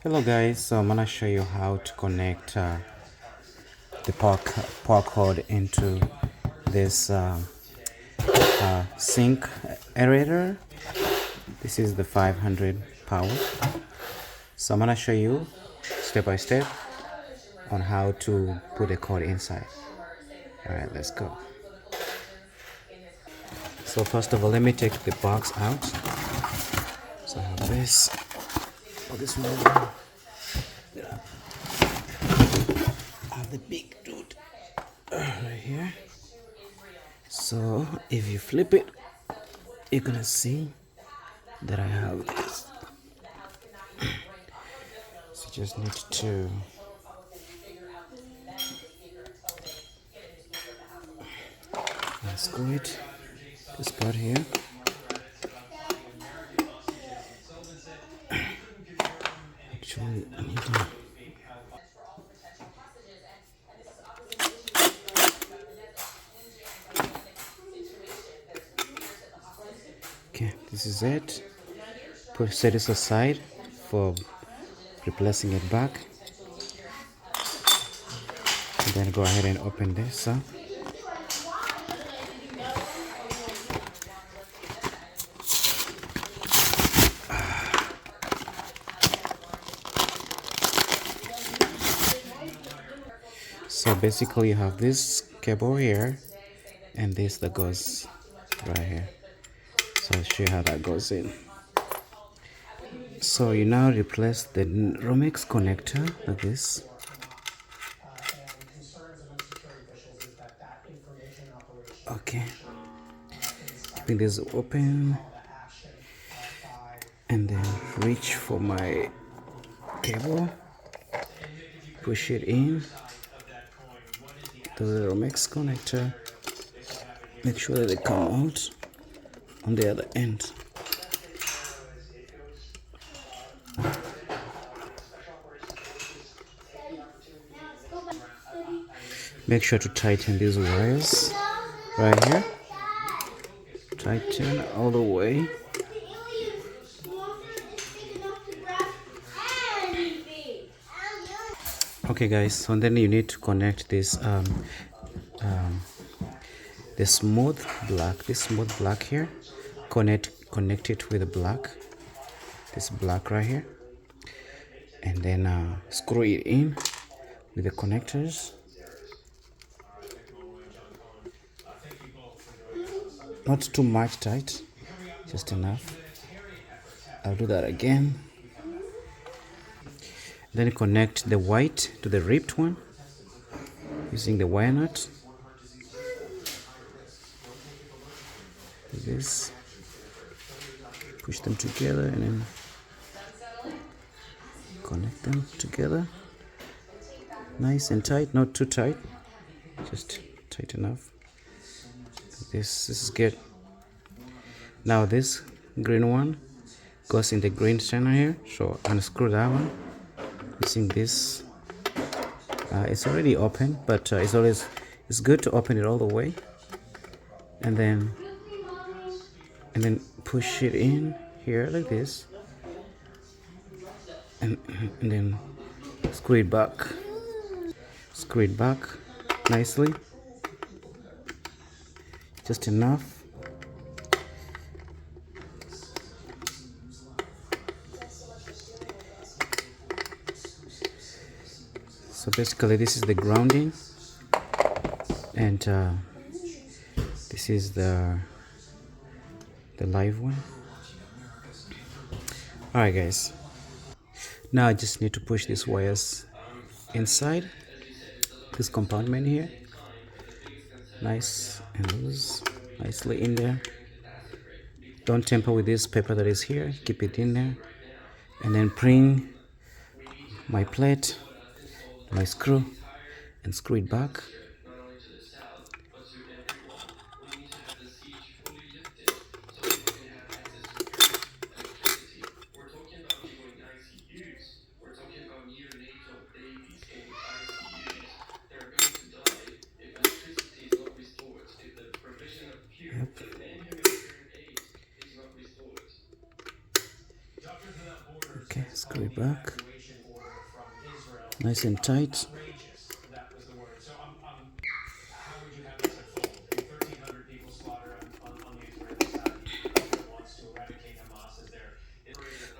Hello guys, so I'm gonna show you how to connect the power cord into this sink aerator. This is the 500 power. So I'm gonna show you step by step on how to put the cord inside. All right, let's go. So first of all, let me take the box out. So I have this. Oh, this one. I have the big dude right here. So if you flip it, you're gonna see that I have this. So just need to unscrew it, this part here. Actually, I need to. Okay, this is it. Set this aside for replacing it back. And then go ahead and open this up. So basically you have this cable here and this that goes right here. So I'll show you how that goes in. So you now replace the Romex connector like this. Okay, keeping this open and then reach for my cable, push it in to the Romex connector, make sure that they come out on the other end. Make sure to tighten these wires right here. Tighten all the way. Okay guys, so then you need to connect this the smooth black here. Connect it with the black, this black right here, and then screw it in with the connectors. Not too much tight, just enough. I'll do that again. Then connect the white to the ripped one using the wire nut. This, push them together and then connect them together. Nice and tight, not too tight, just tight enough. This is good. Now this green one goes in the green center here, so unscrew that one using this. It's already open, but it's good to open it all the way, and then push it in here like this, and then screw it back nicely, just enough. So basically this is the grounding, and this is the live one. Alright guys, now I just need to push these wires inside this compartment here, nice and loose, nicely in there. Don't tamper with this paper that is here, keep it in there, and then bring my plate, my screw, and screw it back. Okay, screw it back. Nice and tight.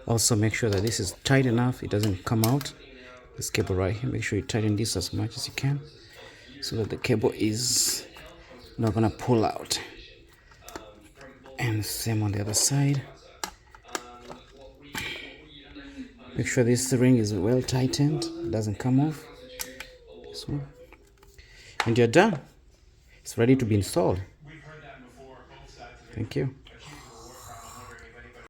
Also make sure that this is tight enough, it doesn't come out. This cable right here, make sure you tighten this as much as you can so that the cable is not gonna pull out. And same on the other side. Make sure this ring is well tightened, it doesn't come off. This one. And you're done. It's ready to be installed. Thank you.